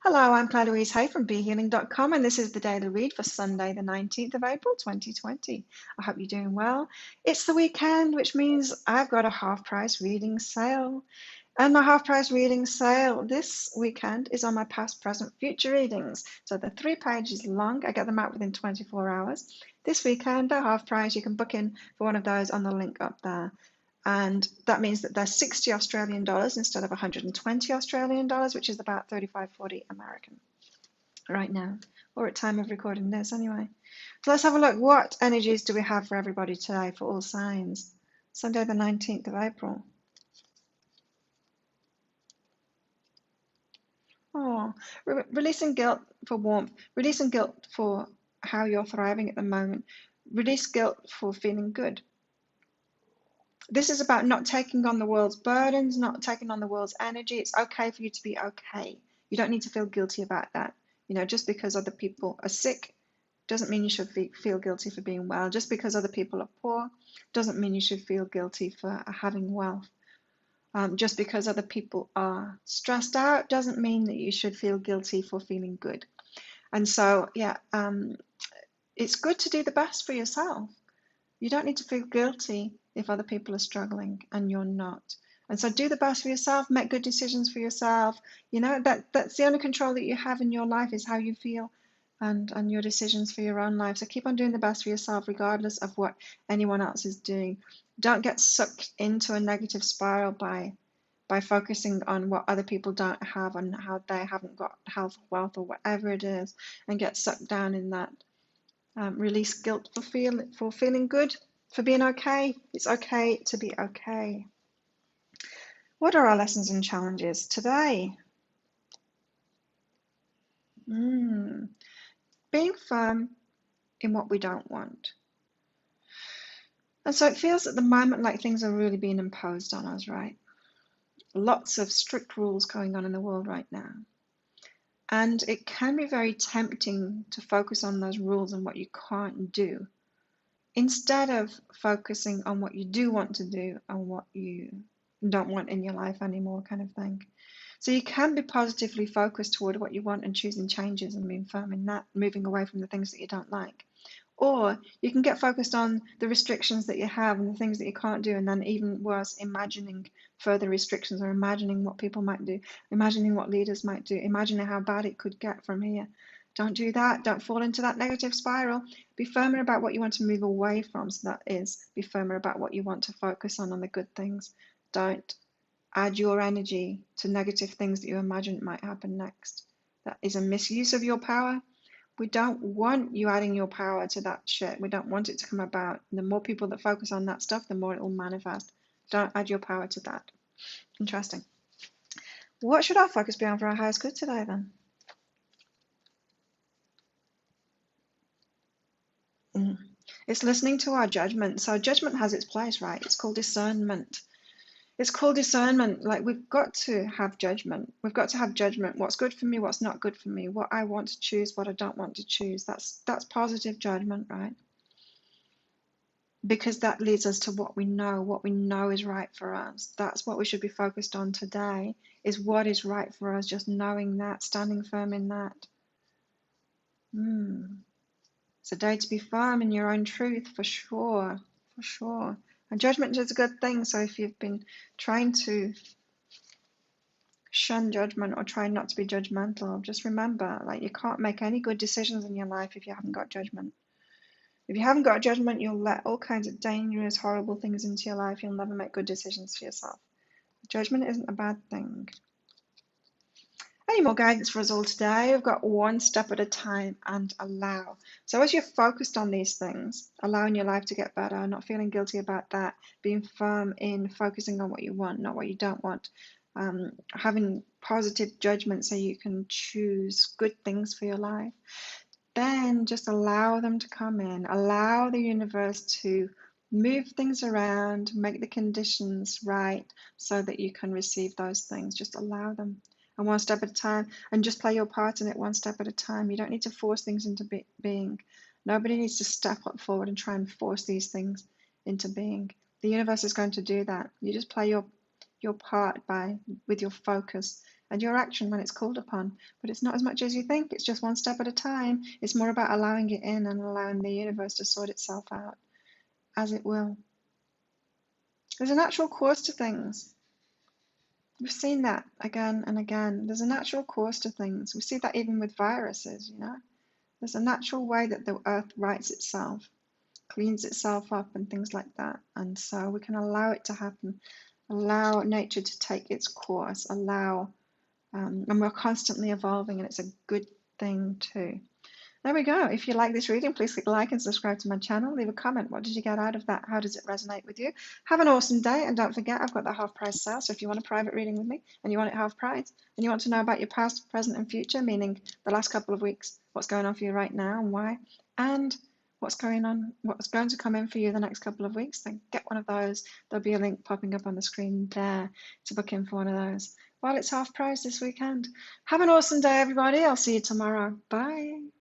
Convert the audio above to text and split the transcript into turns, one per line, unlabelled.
Hello, I'm Claire Louise Hay from BeHealing.com, and this is the daily read for Sunday, the 19th of April, 2020. I hope you're doing well. It's the weekend, which means I've got a half price reading sale. And my half price reading sale this weekend is on my past, present, future readings. So they're 3 pages long. I get them out within 24 hours. This weekend, they're half price. You can book in for one of those on the link up there. And that means that they're 60 Australian dollars instead of 120 Australian dollars, which is about 35.40 American right now, or at time of recording this anyway. So let's have a look. What energies do we have for everybody today for all signs? Sunday the 19th of April. Oh, releasing guilt for warmth, releasing guilt for how you're thriving at the moment, release guilt for feeling good. This is about not taking on the world's burdens, not taking on the world's energy. It's okay for you to be okay. You don't need to feel guilty about that. You know, just because other people are sick doesn't mean you should feel guilty for being well. Just because other people are poor doesn't mean you should feel guilty for having wealth. Just because other people are stressed out doesn't mean that you should feel guilty for feeling good. And so, yeah, it's good to do the best for yourself. You don't need to feel guilty if other people are struggling and you're not. And so do the best for yourself, make good decisions for yourself. You know, that's the only control that you have in your life is how you feel and your decisions for your own life. So keep on doing the best for yourself regardless of what anyone else is doing. Don't get sucked into a negative spiral by focusing on what other people don't have and how they haven't got health, wealth, or whatever it is, and get sucked down in that. Release guilt for feeling good, for being okay. It's okay to be okay. What are our lessons and challenges today? Being firm in what we don't want. And so it feels at the moment like things are really being imposed on us, right? Lots of strict rules going on in the world right now. And it can be very tempting to focus on those rules and what you can't do, instead of focusing on what you do want to do and what you don't want in your life anymore, kind of thing. So you can be positively focused toward what you want and choosing changes and being firm in that, moving away from the things that you don't like. Or you can get focused on the restrictions that you have and the things that you can't do, and then even worse, imagining further restrictions or imagining what people might do, imagining what leaders might do, imagining how bad it could get from here. Don't do that. Don't fall into that negative spiral. Be firmer about what you want to move away from. So that is, be firmer about what you want to focus on the good things. Don't add your energy to negative things that you imagine might happen next. That is a misuse of your power. We don't want you adding your power to that shit. We don't want it to come about. The more people that focus on that stuff, the more it will manifest. Don't add your power to that. Interesting. What should our focus be on for our highest good today then? It's listening to our judgment. So judgment has its place, right? It's called discernment. It's called discernment. Like, we've got to have judgment. We've got to have judgment. What's good for me, what's not good for me, what I want to choose, what I don't want to choose. That's positive judgment, right? Because that leads us to what we know is right for us. That's what we should be focused on today, is what is right for us, just knowing that, standing firm in that. It's a day to be firm in your own truth, for sure, for sure. And judgment is a good thing. So if you've been trying to shun judgment or try not to be judgmental, just remember, like, you can't make any good decisions in your life if you haven't got judgment. If you haven't got judgment, you'll let all kinds of dangerous, horrible things into your life. You'll never make good decisions for yourself. Judgment isn't a bad thing. Any more guidance for us all today? We've got one step at a time and allow. So as you're focused on these things, allowing your life to get better, not feeling guilty about that, being firm in focusing on what you want, not what you don't want, having positive judgment so you can choose good things for your life, then just allow them to come in. Allow the universe to move things around, make the conditions right so that you can receive those things. Just allow them. And one step at a time, and just play your part in it one step at a time. You don't need to force things into being. Nobody needs to step up forward and try and force these things into being. The universe is going to do that. You just play your part with your focus and your action when it's called upon. But it's not as much as you think. It's just one step at a time. It's more about allowing it in and allowing the universe to sort itself out as it will. There's a natural course to things. We've seen that again and again. There's a natural course to things. We see that even with viruses, you know. There's a natural way that the earth rights itself, cleans itself up and things like that. And so we can allow it to happen, allow nature to take its course, and we're constantly evolving, and it's a good thing too. There we go. If you like this reading, please click like and subscribe to my channel. Leave a comment. What did you get out of that? How does it resonate with you? Have an awesome day. And don't forget, I've got the half price sale. So if you want a private reading with me and you want it half price, and you want to know about your past, present, and future, meaning the last couple of weeks, what's going on for you right now and why, and what's going to come in for you the next couple of weeks, then get one of those. There'll be a link popping up on the screen there to book in for one of those while it's half price this weekend. Have an awesome day, everybody. I'll see you tomorrow. Bye.